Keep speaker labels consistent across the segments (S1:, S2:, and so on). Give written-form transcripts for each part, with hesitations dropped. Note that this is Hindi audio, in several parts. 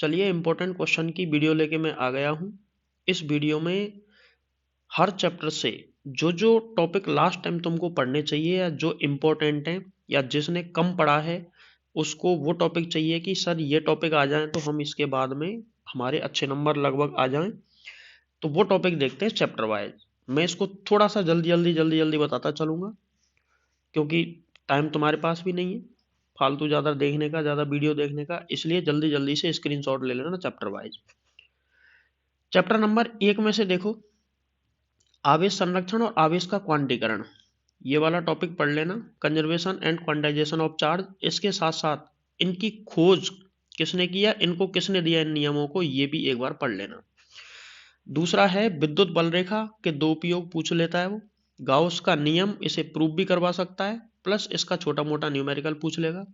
S1: चलिए इम्पोर्टेंट क्वेश्चन की वीडियो लेके मैं आ गया हूँ। इस वीडियो में हर चैप्टर से जो जो टॉपिक लास्ट टाइम तुमको पढ़ने चाहिए या जो इम्पोर्टेंट हैं या जिसने कम पढ़ा है उसको वो टॉपिक चाहिए कि सर ये टॉपिक आ जाए तो हम इसके बाद में हमारे अच्छे नंबर लगभग आ जाएं, तो वो टॉपिक देखते हैं चैप्टर वाइज। मैं इसको थोड़ा सा जल्दी जल्दी बताता चलूँगा क्योंकि टाइम तुम्हारे पास भी नहीं है फालतू ज़्यादा देखने का, ज़्यादा वीडियो देखने का, इसलिए जल्दी जल्दी से स्क्रीनशॉट ले लेना चैप्टर वाइज। चैप्टर नंबर 1 में से देखो, आवेश संरक्षण और आवेश का क्वांटीकरण, ये वाला टॉपिक पढ़ लेना। Conservation and quantization of charge, इसके साथ साथ इनकी खोज किसने किया, इनको किसने दिया, इन नियमों को, ये भी एक बार पढ़ लेना। दूसरा है विद्युत बल रेखा के दो उपयोग पूछ लेता है वो। गाउस का नियम, इसे प्रूव भी करवा सकता है, प्लस इसका छोटा मोटा न्यूमेरिकल पूछ लेगा।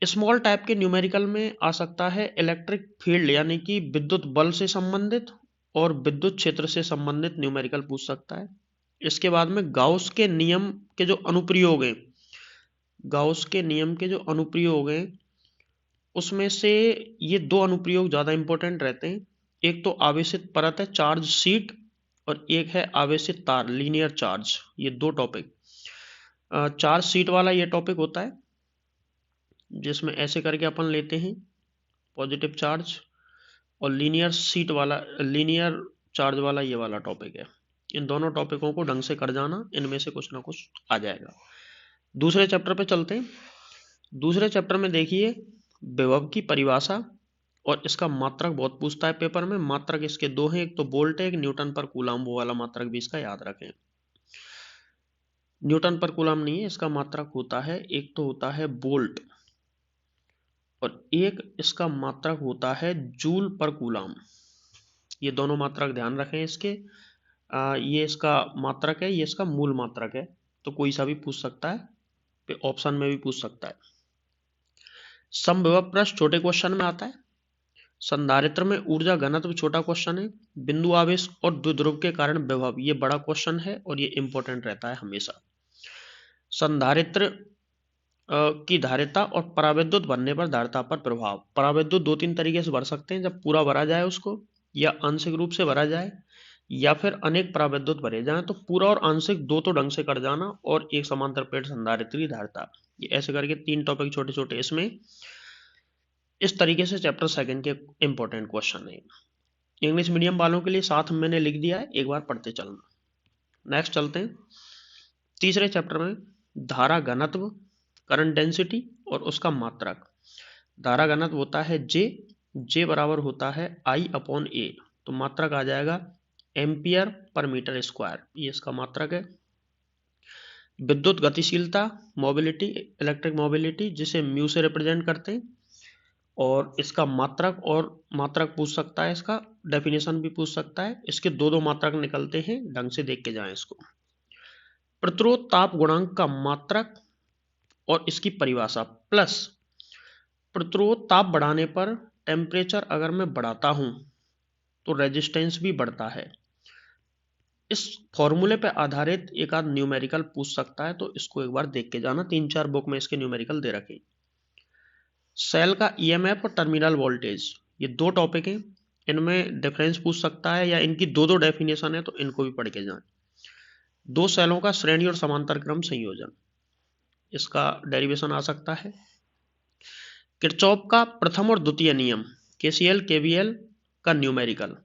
S1: स्मॉल टाइप के न्यूमेरिकल में आ सकता है इलेक्ट्रिक फील्ड यानी कि विद्युत बल से संबंधित और विद्युत क्षेत्र से संबंधित न्यूमेरिकल पूछ सकता है। इसके बाद में गाउस के नियम के जो अनुप्रयोग हैं, गाउस के नियम के जो अनुप्रयोग हैं उसमें से ये दो अनुप्रयोग ज़्यादा इंपॉर्टेंट रहते हैं। एक तो आवेशित परत है चार्ज शीट, और एक है आवेशित तार लीनियर चार्ज। ये दो टॉपिक, चार्ज शीट वाला ये टॉपिक होता है जिसमें ऐसे करके अपन लेते हैं पॉजिटिव चार्ज, और लीनियर सीट वाला, लीनियर चार्ज वाला ये वाला टॉपिक है। इन दोनों टॉपिकों को ढंग से कर जाना, इनमें से कुछ ना कुछ आ जाएगा। दूसरे चैप्टर पे चलते हैं। दूसरे चैप्टर में देखिए विभव की परिभाषा, और इसका मात्रक बहुत पूछता है पेपर में। मात्रक इसके दो हैं, एक तो वोल्ट है, एक न्यूटन पर कूलम, वो वाला मात्रक भी इसका याद रखें। न्यूटन पर कूलम नहीं है, इसका मात्रक होता है, एक तो होता है वोल्ट और एक इसका मात्रक होता है जूल पर कूलम। ये दोनों मात्रक ध्यान रखें इसके। ये इसका मात्रक है, ये इसका मूल मात्रक है, तो कोई सा भी पूछ सकता है, ऑप्शन में भी पूछ सकता है। समविभव प्रश्न छोटे क्वेश्चन में आता है। संधारित्र में ऊर्जा घनत्व छोटा क्वेश्चन है। बिंदु आवेश और द्विध्रुव के कारण विभव, ये बड़ा क्वेश्चन है और ये इंपॉर्टेंट रहता है हमेशा। संधारित्र की धारिता और पराविद्युत भरने पर धारिता पर प्रभाव। पराविद्युत दो तीन तरीके से भर सकते हैं, जब पूरा भरा जाए उसको, या आंशिक रूप से भरा जाए, या फिर अनेक पराविद्युत भरे जाएं। तो पूरा और आंशिक दो तो ढंग से कर जाना, और एक समांतर प्लेट संधारित्र की धारिता, ये ऐसे करके तीन टॉपिक छोटे छोटे इसमें। इस तरीके से चैप्टर सेकंड के इंपॉर्टेंट क्वेश्चन है। इंग्लिश मीडियम वालों के लिए साथ मैंने लिख दिया है, एक बार पढ़ते चलना। नेक्स्ट चलते हैं तीसरे चैप्टर में, धारा घनत्व, करंट डेंसिटी और उसका मात्रक। धारा घनत्व होता है जे बराबर होता है I/A, तो मात्रक आ जाएगा एम्पियर पर मीटर स्क्वायर, ये इसका मात्रक है। विद्युत गतिशीलता, मोबिलिटी, इलेक्ट्रिक मोबिलिटी, जिसे म्यू से रिप्रेजेंट करते हैं, और इसका मात्रक, और मात्रक पूछ सकता है, इसका डेफिनेशन भी पूछ सकता है। इसके दो दो मात्रक निकलते हैं, ढंग से देख के जाएं इसको। प्रतिरोध ताप गुणांक का मात्रक और इसकी परिभाषा, प्लस प्रतिरोध ताप बढ़ाने पर टेम्परेचर अगर मैं बढ़ाता हूं तो रेजिस्टेंस भी बढ़ता है। इस फॉर्मूले पर आधारित एक आध न्यूमेरिकल पूछ सकता है, तो इसको एक बार देख के जाना। तीन चार बुक में इसके न्यूमेरिकल दे रखे। सेल का ईएमएफ और टर्मिनल वोल्टेज, ये दो टॉपिक हैं, इनमें डिफरेंस पूछ सकता है, या इनकी दो दो डेफिनेशन है, तो इनको भी पढ़ के जाएं। दो सेलों का श्रेणी और समांतर क्रम संयोजन, इसका डेरिवेशन आ सकता है। किरचॉफ का प्रथम और द्वितीय नियम, केसीएल केवीएल का न्यूमेरिकल,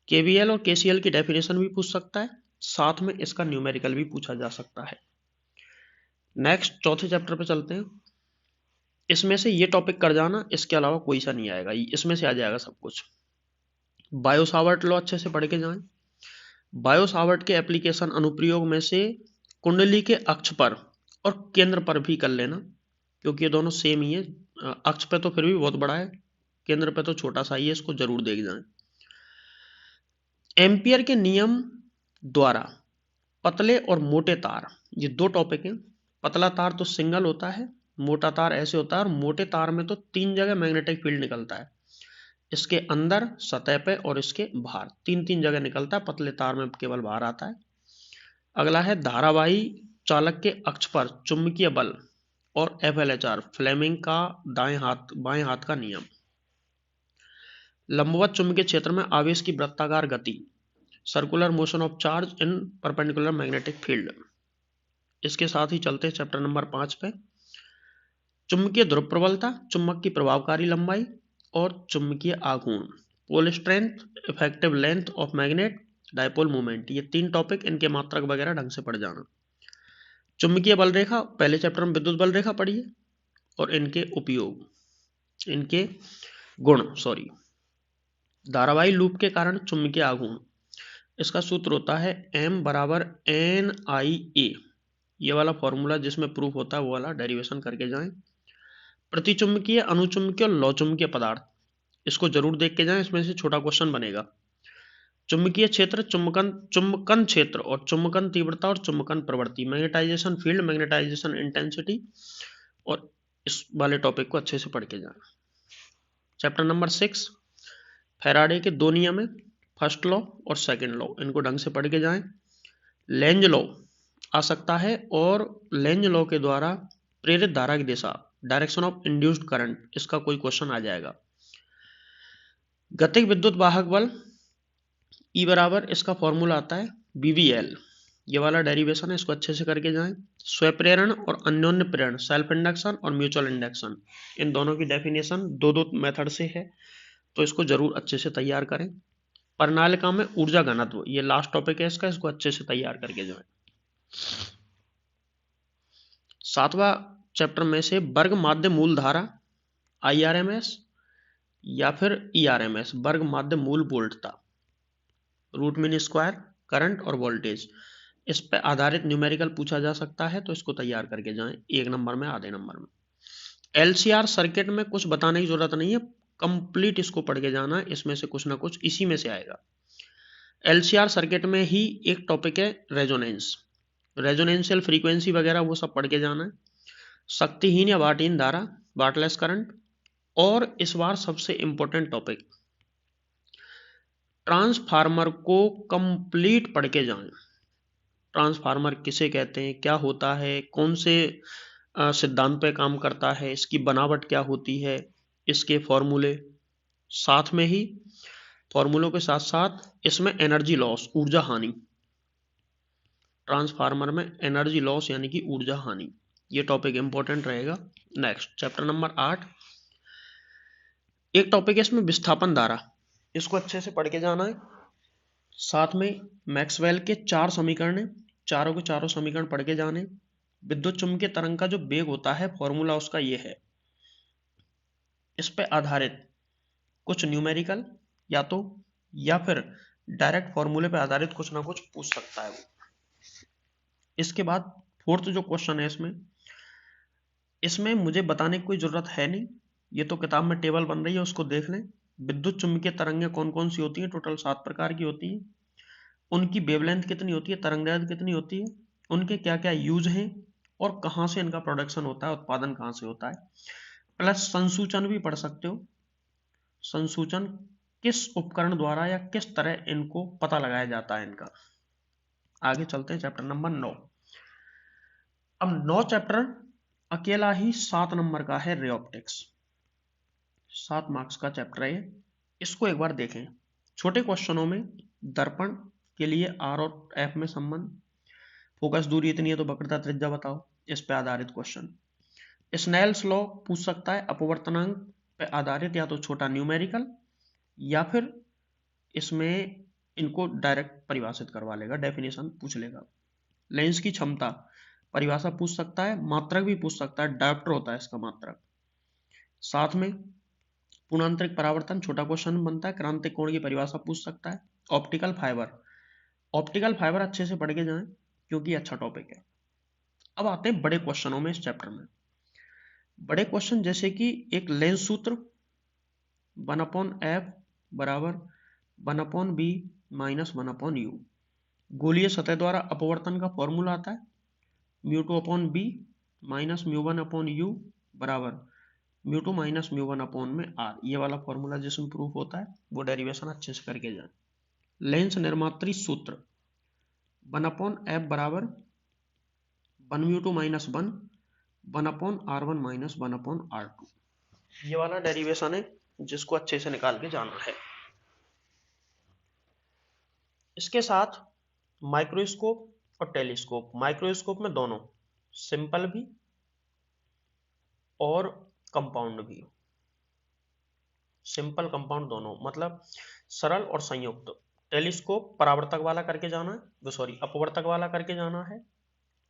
S1: केवीएल और केसीएल की डेफिनेशन भी पूछ सकता है, साथ में इसका न्यूमेरिकल भी पूछा जा सकता है। नेक्स्ट चौथे चैप्टर पे चलते हैं। इसमें से ये टॉपिक कर जाना, इसके अलावा कोई सा नहीं आएगा, इसमें से आ जाएगा सब कुछ। बायो सावर्ट लॉ अच्छे से पढ़ के जाएं। बायो सावर्ट के एप्लीकेशन अनुप्रयोग में से कुंडली के अक्ष पर और केंद्र पर भी कर लेना, क्योंकि ये दोनों सेम ही है। अक्ष पे तो फिर भी बहुत बड़ा है, केंद्र पे तो छोटा सा ही है, इसको जरूर देख जाएं। एम्पियर के नियम द्वारा पतले और मोटे तार, ये दो टॉपिक हैं। पतला तार तो सिंगल होता है, मोटा तार ऐसे होता है, और मोटे तार में तो तीन जगह मैग्नेटिक फील्ड निकलता है, इसके अंदर, सतह पे और इसके बाहर, तीन तीन जगह निकलता है। पतले तार में केवल बाहर आता है। अगला है धारावाही चालक के अक्ष पर चुंबकीय बल, और FLHR फ्लेमिंग का बाएं हाथ का नियम। लंबवत चुंबकीय क्षेत्र में आवेश की वृत्ताकार गति, circular motion of charge in perpendicular magnetic field. इसके साथ ही चलते हैं चैप्टर नंबर 5 पे। चुंबकीय ध्रुव प्रबलता, चुंबक की प्रभावकारी लंबाई और चुंबकीय आघूर्ण, pole strength, effective length of magnet, dipole movement. ये 3 टॉपिक, इनके मात्रक वगैरह ढंग से पढ़ जाना। चुंबकीय बल रेखा, पहले चैप्टर में विद्युत बल रेखा पढ़िए और इनके उपयोग, इनके गुण, धारावाही लूप के कारण चुंबकीय आघूर्ण, इसका सूत्र होता है M बराबर NIA। ये वाला फॉर्मूला जिसमें प्रूफ होता है वो वाला डेरिवेशन करके जाएं। प्रतिचुंबकीय, अनुचुंबकीय और लौचुंबकीय पदार्थ, इसको जरूर देख के जाएं, इसमें से छोटा क्वेश्चन बनेगा। चुंबकीय क्षेत्र, चुंबकन क्षेत्र और चुंबकन तीव्रता और चुंबकन प्रवृत्ति, मैग्नेटाइजेशन फील्ड, मैग्नेटाइजेशन इंटेंसिटी, और इस वाले टॉपिक को अच्छे से पढ़ के जाएं। चैप्टर नंबर 6 फैराडे के 2 नियम है, फर्स्ट लॉ और सेकंड लॉ, इनको ढंग से पढ़ के जाएं। लेंज लॉ आ सकता है और लेंज लॉ के द्वारा प्रेरित धारा की दिशा, डायरेक्शन ऑफ इंड्यूस्ड करंट, इसका कोई क्वेश्चन आ जाएगा। गतिक विद्युत वाहक बल E बराबर, इसका फॉर्मूला आता है BVL। ये वाला डेरिवेशन है, इसको अच्छे से करके जाएं। स्वप्रेरण और अन्योन्य प्रेरण, सेल्फ इंडक्शन और म्यूचुअल इंडक्शन, इन दोनों की डेफिनेशन दो मेथड से है, तो इसको जरूर अच्छे से तैयार करें। प्रणालिका में ऊर्जा घनत्व, ये लास्ट टॉपिक है इसका, इसको अच्छे से तैयार करके जाएं। 7वां चैप्टर में से वर्ग माध्य मूल धारा IRMS या फिर ERMS, वर्ग माध्य मूल वोल्टता, रूट मीन स्क्वायर, करंट और वोल्टेज, इस पे आधारित न्यूमेरिकल पूछा जा सकता है, तो इसको तैयार करके जाएं 1 नंबर में, आधे नंबर में। LCR सर्किट में कुछ बताने की जरूरत नहीं है, कंप्लीट इसको पढ़ के जाना है, इसमें से कुछ ना कुछ इसी में से आएगा। LCR सर्किट में ही एक टॉपिक है रेजोनेंस, रेजोनेंशियल फ्रीक्वेंसी वगैरह वो सब पढ़ के जाना है। शक्तिहीन या वाटहीन धारा, वाटलेस करंट, और इस बार सबसे इंपॉर्टेंट टॉपिक, ट्रांसफार्मर को कंप्लीट पढ़ के जाएं। ट्रांसफार्मर किसे कहते हैं, क्या होता है, कौन से सिद्धांत पे काम करता है, इसकी बनावट क्या होती है, इसके फॉर्मूले, साथ में ही फॉर्मूलों के साथ साथ इसमें एनर्जी लॉस, ऊर्जा हानि, ट्रांसफार्मर में एनर्जी लॉस यानी कि ऊर्जा हानि, ये टॉपिक इंपॉर्टेंट रहेगा। नेक्स्ट चैप्टर नंबर 8, एक टॉपिक है इसमें विस्थापन धारा, इसको अच्छे से पढ़ के जाना है। साथ में मैक्सवेल के 4 समीकरण, चारों के चारों समीकरण पढ़ के जाने। विद्युत चुम्बकीय तरंग का जो वेग होता है, फॉर्मूला उसका ये है। इस पे आधारित कुछ न्यूमेरिकल या फिर डायरेक्ट फॉर्मूले पे आधारित कुछ ना कुछ पूछ सकता है वो। इसके बाद 4th जो क्वेश्चन है इसमें मुझे बताने की कोई जरूरत है नहीं, ये तो किताब में टेबल बन रही है, उसको देख लें। विद्युत चुम्बकीय तरंगें कौन कौन सी होती हैं, टोटल 7 प्रकार की होती हैं। उनकी वेवलेंथ कितनी होती है, तरंगदैर्घ्य कितनी होती है, उनके क्या क्या यूज हैं और कहाँ से इनका प्रोडक्शन होता है, उत्पादन कहाँ से होता है। प्लस संसूचन भी पढ़ सकते हो, संसूचन किस उपकरण द्वारा या किस तरह इनको पता लगाया जाता है इनका। आगे चलते हैं चैप्टर नंबर 9। अब 9 चैप्टर अकेला ही 7 नंबर का है, रे ऑप्टिक्स, 7 मार्क्स का चैप्टर है। इसको एक बार देखें। छोटे क्वेश्चनों में दर्पण के लिए R और F में संबंध, फोकस दूरी इतनी है तो वक्रता त्रिज्या बताओ, इस पे आधारित क्वेश्चन। स्नेल्स लॉ पूछ सकता है, अपवर्तनांक पे आधारित, या तो छोटा न्यूमेरिकल या फिर इसमें इनको डायरेक्ट परिभाषित करवा लेगा, डेफिनेशन पूछ लेगा। लेंस की क्षमता परिभाषा पूछ सकता है, मात्रक भी पूछ सकता है, डायोप्टर होता है इसका मात्रक। साथ में पूर्णांतरिक परावर्तन, छोटा क्वेश्चन बनता है, क्रांतिक कोण की परिभाषा पूछ सकता है। ऑप्टिकल फाइबर अच्छे से पढ़ के जाएं क्योंकि अच्छा टॉपिक है। अब आते हैं बड़े क्वेश्चनों में। इस चैप्टर में बड़े क्वेश्चन जैसे कि एक लेंस सूत्र 1/f बराबर 1/b माइनस 1/u, गोलीय सतह द्वारा अपवर्तन का फॉर्मूला आता है μ2/b माइनस μ1/u बराबर μ2 माइनस μ1/r, ये वाला फॉर्मूला जिसमें प्रूफ होता है वो डेरिवेशन अच्छे से करके जाए। लेंस निर्मात्री सूत्र 1/f बराबर 1 μ2 माइनस 1 1/R1 माइनस 1/R2। ये वाला डेरिवेशन है जिसको अच्छे से निकाल के जाना है। इसके साथ माइक्रोस्कोप और टेलीस्कोप, माइक्रोस्कोप में दोनों सिंपल भी और कंपाउंड भी, सिंपल कंपाउंड दोनों, मतलब सरल और संयुक्त। टेलीस्कोप परावर्तक वाला करके जाना है, सॉरी अपवर्तक वाला करके जाना है,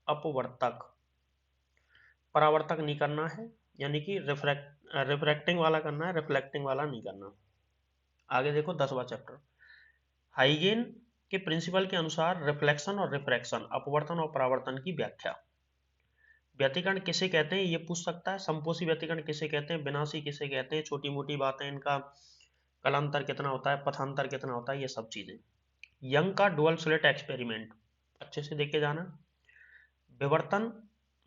S1: अपवर्तक, परावर्तक नहीं करना है, यानी कि रिफ्रैक्टिंग वाला करना है, रिफ्लेक्टिंग वाला नहीं करना। आगे देखो 10वां चैप्टर, हाइगेन के प्रिंसिपल के अनुसार रिफ्लेक्शन और रिफ्रैक्शन, अपवर्तन और परावर्तन की व्याख्या। व्यतिकरण किसे कहते हैं ये पूछ सकता है, संपोषी व्यतिकरण किसे कहते हैं, विनाशी किसे कहते हैं, छोटी मोटी बातें, इनका कलांतर कितना होता है, पथांतर कितना होता है, ये सब चीजें। यंग का डुअल स्लिट एक्सपेरिमेंट अच्छे से देख के जाना। विवर्तन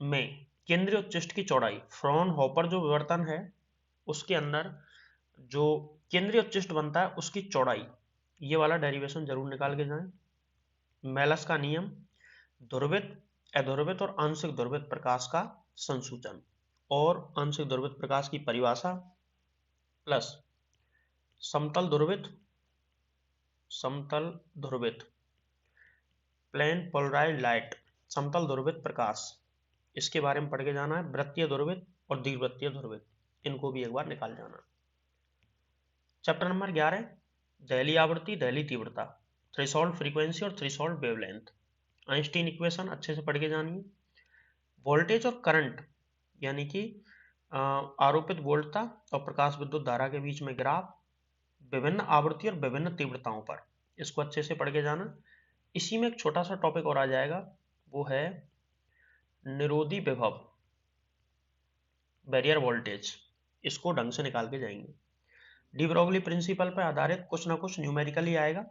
S1: में केंद्रीय उच्चिष्ट की चौड़ाई, फ्रॉनहोफर जो विवर्तन है उसके अंदर जो केंद्रीय उच्चिष्ट बनता है उसकी चौड़ाई, ये वाला डेरिवेशन जरूर निकाल के जाएं। मेलस का नियम, ध्रुवित, अध्रुवित और आंशिक ध्रुवित प्रकाश का संसूचन और आंशिक ध्रुवित प्रकाश की परिभाषा, प्लस समतल ध्रुवित, समतल ध्रुवित, प्लेन पोलराइज्ड लाइट, समतल ध्रुवित प्रकाश, इसके बारे में पढ़ के जाना है। वृत्तीय ध्रुवित और दीर्घवृत्तीय ध्रुवित, इनको भी एक बार निकाल जाना। चैप्टर नंबर 11, दहली आवृत्ति, दहली तीव्रता, थ्रेशोल्ड फ्रीक्वेंसी और थ्रेशोल्ड वेवलेंथ, आइंस्टीन इक्वेशन अच्छे से पढ़ के जानिए। वोल्टेज और करंट, यानी कि आरोपित वोल्टता और प्रकाश विद्युत धारा के बीच में ग्राफ, विभिन्न आवृत्ति और विभिन्न तीव्रताओं पर, इसको अच्छे से पढ़ के जाना। इसी में एक छोटा सा टॉपिक और आ जाएगा, वो है निरोधी विभव, बैरियर वोल्टेज, इसको ढंग से निकाल के जाएंगे। डी ब्रोगली प्रिंसिपल पर आधारित कुछ ना कुछ न्यूमेरिकल ही आएगा,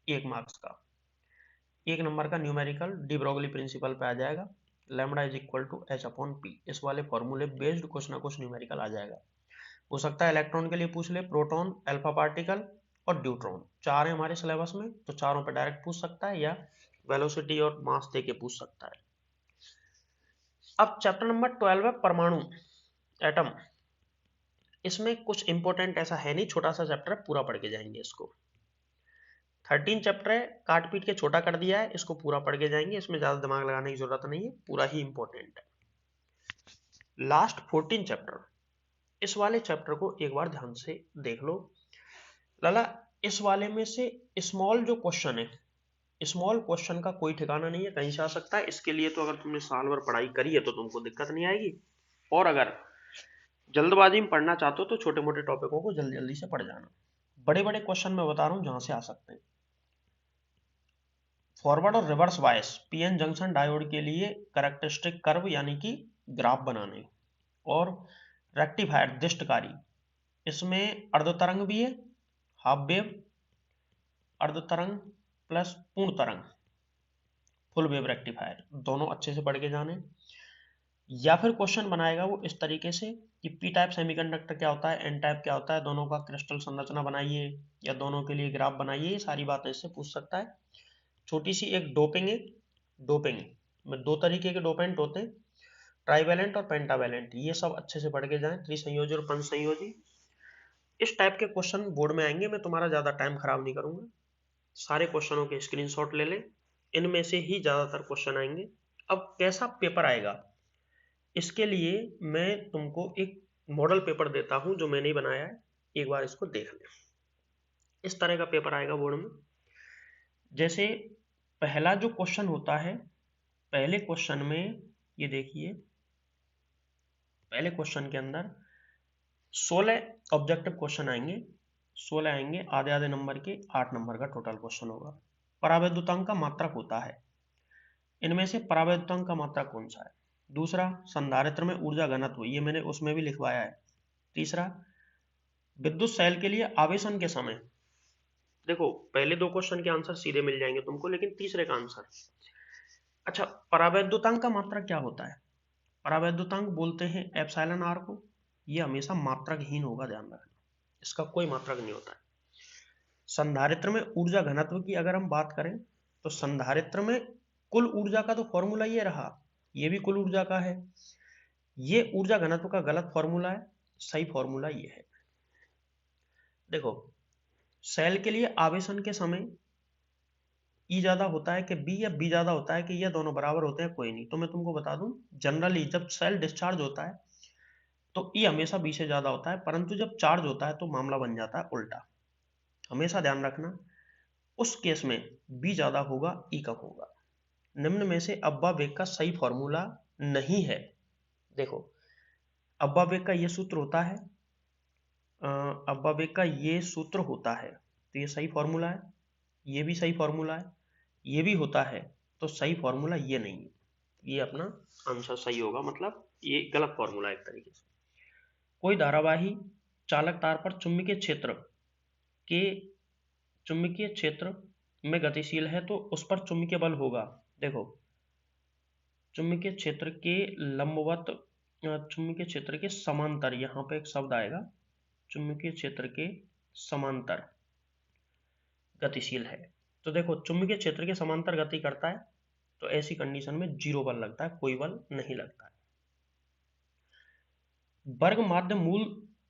S1: 1 मार्क्स का, 1 नंबर का न्यूमेरिकल डी ब्रोगली प्रिंसिपल पे आ जाएगा। Lambda is equal to H upon P, इस वाले फॉर्मूले बेस्ड कुछ ना कुछ न्यूमेरिकल आ जाएगा। हो सकता है इलेक्ट्रॉन के लिए पूछ ले, प्रोटॉन, अल्फा पार्टिकल और ड्यूट्रॉन, 4 है हमारे सिलेबस में, तो चारों पे डायरेक्ट पूछ सकता है या वेलोसिटी और मास दे के पूछ सकता है। अब चैप्टर नंबर 12 है परमाणु, एटम। इसमें कुछ इंपॉर्टेंट ऐसा है नहीं, छोटा सा चैप्टर है, पूरा पढ़ के जाएंगे इसको। 13 चैप्टर है, काट पीट के छोटा कर दिया है, इसको पूरा पढ़ के जाएंगे, इसमें ज्यादा दिमाग लगाने की जरूरत नहीं है, पूरा ही इंपॉर्टेंट है। लास्ट 14 चैप्टर, इस वाले चैप्टर को एक बार ध्यान से देख लो लाला। इस वाले में से स्मॉल जो क्वेश्चन है, स्मॉल क्वेश्चन का कोई ठिकाना नहीं है, कहीं से आ सकता है। इसके लिए तो अगर तुमने साल भर पढ़ाई करी है तो तुमको दिक्कत नहीं आएगी, और अगर जल्दबाजी में पढ़ना चाहते हो तो छोटे मोटे टॉपिकों को जल्दी जल्दी से पढ़ जाना। बड़े बड़े क्वेश्चन मैं बता रहा हूं जहां से आ सकते हैं। फॉरवर्ड और reverse bias PN junction diode के लिए कैरेक्टरिस्टिक कर्व यानी कि ग्राफ बनाने, और रेक्टिफायर दिष्टकारी, इसमें अर्ध तरंग भी है, हाफ वेव, अर्ध तरंग प्लस पूर्ण तरंग, फुल वेव रेक्टिफायर, दोनों अच्छे से पढ़ के जाने। या फिर क्वेश्चन बनाएगा वो इस तरीके से कि पी टाइप सेमीकंडक्टर क्या होता है, एन टाइप क्या होता है, दोनों का क्रिस्टल संरचना बनाइए या दोनों के लिए ग्राफ बनाइए, ये सारी बातें इससे पूछ सकता है। छोटी सी एक डोपिंग है, डोपिंग में 2 तरीके के डोपेंट होते हैं, ट्राइवेलेंट और पेंटावेलेंट, ये सब अच्छे से पढ़ के जाएं, त्रिसंयोजी और पंचसंयोजी। इस टाइप के क्वेश्चन बोर्ड में आएंगे, मैं तुम्हारा ज्यादा टाइम खराब नहीं करूंगा, सारे क्वेश्चनों के स्क्रीनशॉट ले ले, इनमें से ही ज्यादातर क्वेश्चन आएंगे। अब कैसा पेपर आएगा, इसके लिए मैं तुमको एक मॉडल पेपर देता हूं जो मैंने बनाया है, एक बार इसको देख ले। इस तरह का पेपर आएगा बोर्ड में। जैसे पहला जो क्वेश्चन होता है, पहले क्वेश्चन में ये देखिए, पहले क्वेश्चन के अंदर 16 ऑब्जेक्टिव क्वेश्चन आएंगे, 16 आएंगे, आधे आधे नंबर के, 8 नंबर का टोटल क्वेश्चन होगा। परावैद्युतांक का मात्रक होता है, इनमें से परावैद्युतांक का मात्रक कौन सा है। दूसरा, संधारित्र में ऊर्जा घनत्व, ये मैंने उसमें भी लिखवाया है। तीसरा, विद्युत सेल के लिए आवेशन के समय, देखो पहले 2 क्वेश्चन के आंसर सीधे मिल जाएंगे तुमको, लेकिन तीसरे का आंसर। अच्छा, परावैद्युतांक का मात्रक क्या होता है, परावैद्युतांक बोलते हैं एप्सिलॉन आर को, ये हमेशा मात्रकहीन होगा, ध्यान रखना, इसका कोई मात्रक नहीं होता है। संधारित्र में ऊर्जा घनत्व की अगर हम बात करें तो संधारित्र में कुल ऊर्जा का तो फॉर्मूला ये रहा, ये भी कुल ऊर्जा का है, ये ऊर्जा घनत्व का गलत फॉर्मूला है, सही फॉर्मूला ये है। देखो, सेल के लिए आवेशन के समय ई ज्यादा होता है कि बी, या बी ज्यादा होता है कि ये दोनों बराबर होते हैं, कोई नहीं। तो मैं तुमको बता दूं, जनरली जब सेल डिस्चार्ज होता है तो ई हमेशा बी से ज्यादा होता है, परंतु जब चार्ज होता है तो मामला बन जाता है उल्टा। हमेशा ध्यान रखना, उस केस में बी ज्यादा होगा, ई कम होगा। निम्न में से अब्बा वेग का सही फॉर्मूला नहीं है। देखो, अब्बा वेग का ये सूत्र होता है, अब्बा वेग का ये सूत्र होता है, तो ये सही फॉर्मूला है, ये भी सही फॉर्मूला है, ये भी होता है, तो सही फॉर्मूला ये नहीं है। ये अपना आंसर सही होगा, मतलब ये गलत फॉर्मूला है एक तरीके से। कोई धारावाही चालक तार पर के चुंबकीय क्षेत्र में गतिशील है तो उस पर चुंबकीय बल होगा। देखो, चुंबकीय क्षेत्र के लंबवत, चुंबकीय क्षेत्र के समांतर, यहाँ पे एक शब्द आएगा, चुंबकीय क्षेत्र के समांतर गतिशील है। तो देखो, चुंबकीय क्षेत्र के समांतर गति करता है तो ऐसी कंडीशन में जीरो बल लगता है, कोई बल नहीं लगता है। वर्ग माध्य मूल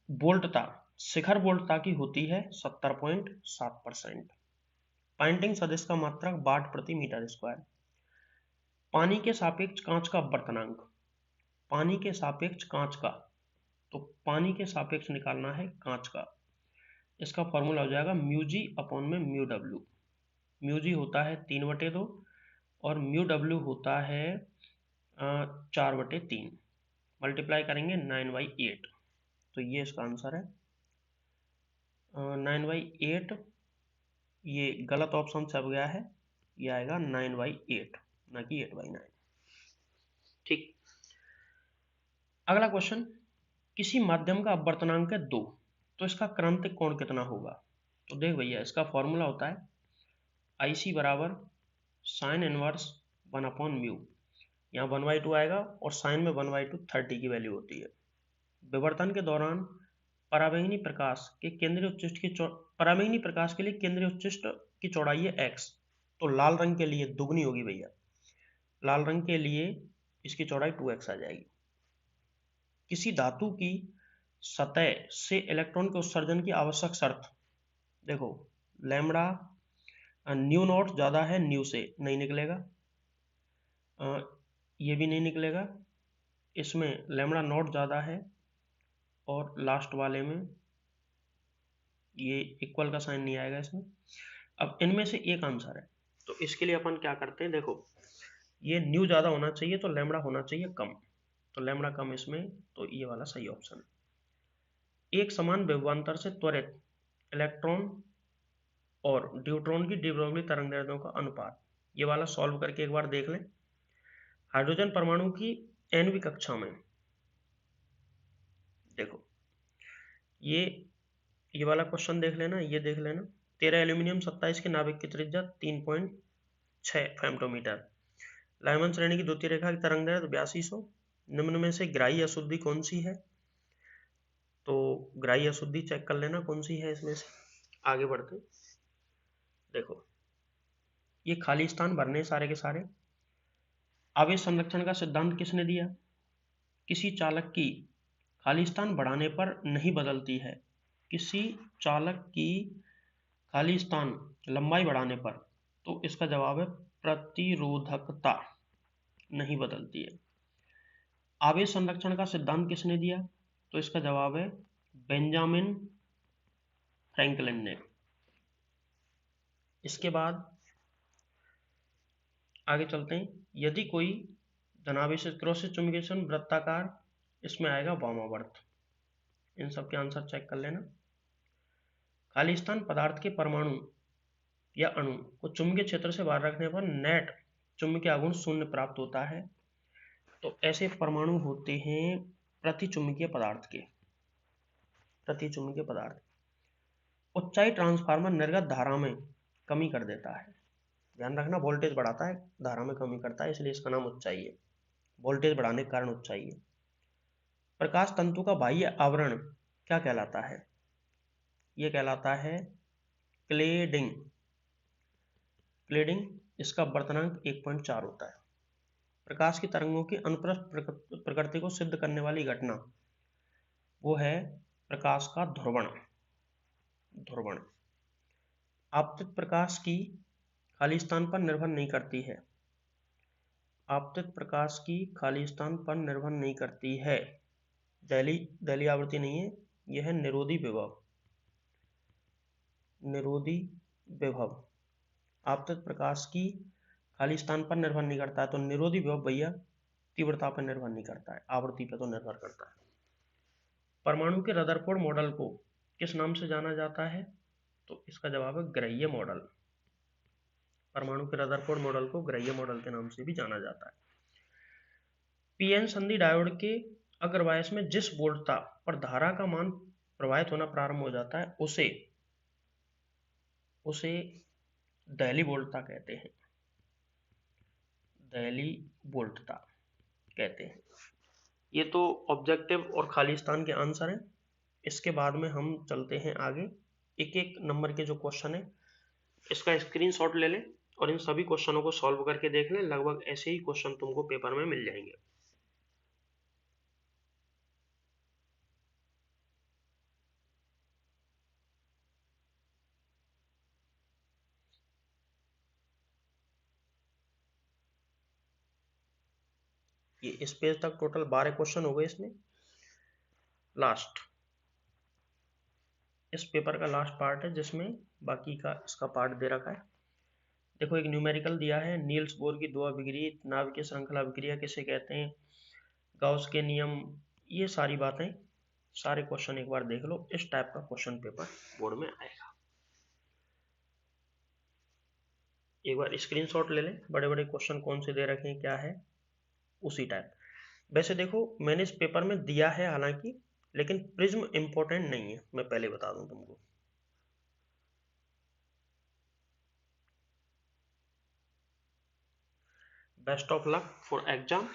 S1: वोल्टता शिखर वोल्टता की होती है 70.7%। पॉइंटिंग सदिश का मात्रक वाट प्रति मीटर स्क्वायर। पानी के सापेक्ष कांच का अपवर्तनांक, पानी के सापेक्ष कांच का, तो पानी के सापेक्ष निकालना है कांच का, इसका फॉर्मूला हो जाएगा म्यू जी अपॉन में म्यू डब्ल्यू। म्यू जी होता है 3/2 और म्यू डब्ल्यू होता है 4/3। मल्टीप्लाई करेंगे 9/8, तो ये इसका आंसर है 9/8। ये गलत ऑप्शन छप गया है, ये आएगा 9/8, ना कि 8/9। ठीक, अगला क्वेश्चन, किसी माध्यम का अपवर्तनांक है 2, तो इसका क्रांतिक कोण कितना होगा? तो देख भैया, इसका फॉर्मूला होता है IC बराबर साइन इनवर्स 1/म्यू। यहाँ 1/2 आएगा और साइन में 1/2 30 की वैल्यू होती है। विवर्तन के दौरान पराबैंगनी प्रकाश के केंद्रीय उच्चिष्ट की पराबैंगनी प्रकाश के लिए केंद्रीय उच्चिष्ट की चौड़ाई है x, तो लाल रंग के लिए दुगनी होगी भैया, लाल रंग के लिए इसकी चौड़ाई 2x आ जाएगी। किसी धातु की सतह से इलेक्ट्रॉन के उत्सर्जन की आवश्यक शर्त, देखो लैम्बडा न्यू नॉट ज्यादा है न्यू से, नहीं निकलेगा, ये भी नहीं निकलेगा, इसमें लैम्बडा नॉट ज्यादा है और लास्ट वाले में ये इक्वल का साइन नहीं आएगा इसमें। अब इनमें से एक आंसर है, तो इसके लिए अपन क्या करते हैं, देखो ये न्यू ज्यादा होना चाहिए तो लैम्बडा होना चाहिए कम, तो लैम्बडा कम इसमें, तो ये वाला सही ऑप्शन है। एक समान विभवांतर से त्वरित इलेक्ट्रॉन और ड्यूट्रॉन की डिब्रोगली तरंगदैर्ध्यों का अनुपात, ये वाला सॉल्व करके एक बार देख लें। हाइड्रोजन परमाणु की nवीं कक्षा में, देखो ये वाला क्वेश्चन देख लेना, ये देख लेना, 13 एल्यूमिनियम 27 के नाभिक की त्रिज्या 3.6 फेम्टोमीटर, लाइमन श्रेणी की द्वितीय रेखा की तरंगदैर्ध्य 8200। निम्न में से ग्राही अशुद्धि कौन सी है? तो ग्राही अशुद्धि चेक कर लेना कौन सी है इसमें से। आगे बढ़ते, देखो ये खाली स्थान भरने सारे के सारे। आवेश संरक्षण का सिद्धांत किसने दिया? किसी चालक की खाली स्थान बढ़ाने पर नहीं बदलती है, किसी चालक की खाली स्थान लंबाई बढ़ाने पर, तो इसका जवाब है प्रतिरोधकता नहीं बदलती है। आवेश संरक्षण का सिद्धांत किसने दिया? तो इसका जवाब है बेंजामिन फ्रैंकलिन ने। इसके बाद आगे चलते हैं, यदि कोई धनावेशित क्रॉस चुम्बकीय वृत्ताकार, इसमें आएगा वामावर्त। इन सब के आंसर चेक कर लेना। खाली स्थान पदार्थ के परमाणु या अणु को चुंबकीय क्षेत्र से बाहर रखने पर नेट चुंबकीय आघूर्ण शून्य प्राप्त होता है। तो ऐसे परमाणु होते हैं प्रतिचुंबकीय पदार्थ के, प्रतिचुंबकीय पदार्थ। उच्चाई ट्रांसफार्मर निर्गत धारा में कमी कर देता है, ध्यान रखना, वोल्टेज बढ़ाता है धारा में कमी करता है, इसलिए इसका नाम उच्चाई है, वोल्टेज बढ़ाने के कारण उच्चाई है। प्रकाश तंतु का बाह्य आवरण क्या कहलाता है? यह कहलाता है क्लेडिंग। क्लेडिंग, इसका अपवर्तनांक 1.4 होता है। प्रकाश की तरंगों की अनुप्रस्थ प्रकृति को सिद्ध करने वाली घटना वो है प्रकाश का ध्रुवण। ध्रुवण आपतित प्रकाश की खाली स्थान पर निर्भर नहीं करती है। आपतित प्रकाश की खाली स्थान पर निर्भर नहीं करती है। दहली आवृत्ति नहीं है, यह है निरोधी विभव। निरोधी विभव आपतित प्रकाश की खाली स्थान पर निर्भर नहीं करता है, तो निरोधी विभव भैया तीव्रता पर निर्भर नहीं करता है, आवृत्ति पर तो निर्भर करता है। परमाणु के रदरफोर्ड मॉडल को किस नाम से जाना जाता है? तो इसका जवाब है ग्राह्य मॉडल। परमाणु के रदरफोर्ड मॉडल को ग्राह्य मॉडल के नाम से भी जाना जाता है। पीएन संधि डायोड के अग्रवायस में जिस वोल्टता पर धारा का मान प्रवाहित होना प्रारंभ हो जाता है उसे दहली वोल्टता कहते हैं। दहली वोल्टता कहते हैं। ये तो ऑब्जेक्टिव और खाली स्थान के आंसर हैं। इसके बाद में हम चलते हैं आगे। एक एक नंबर के जो क्वेश्चन है इसका स्क्रीनशॉट ले लें और इन सभी क्वेश्चनों को सॉल्व करके देख लें। लगभग ऐसे ही क्वेश्चन तुमको पेपर में मिल जाएंगे। ये इस पेज तक टोटल 12 क्वेश्चन हो गए। इसमें लास्ट इस पेपर का लास्ट पार्ट है जिसमें बाकी का इसका पार्ट दे रखा है। देखो एक न्यूमेरिकल दिया है, नील्स बोर की दो अभिक्रिया नाभिकीय श्रृंखला अभिक्रिया किसे कहते हैं, गाउस के नियम, ये सारी बातें सारे क्वेश्चन एक बार देख लो। इस टाइप का क्वेश्चन पेपर बोर्ड में आएगा। एक बार स्क्रीनशॉट ले लें, बड़े बड़े क्वेश्चन कौन से दे रखे हैं क्या है उसी टाइप। वैसे देखो मैंने इस पेपर में दिया है हालांकि, लेकिन प्रिज्म इंपॉर्टेंट नहीं है, मैं पहले बता दूं तुमको। Best of luck for exam.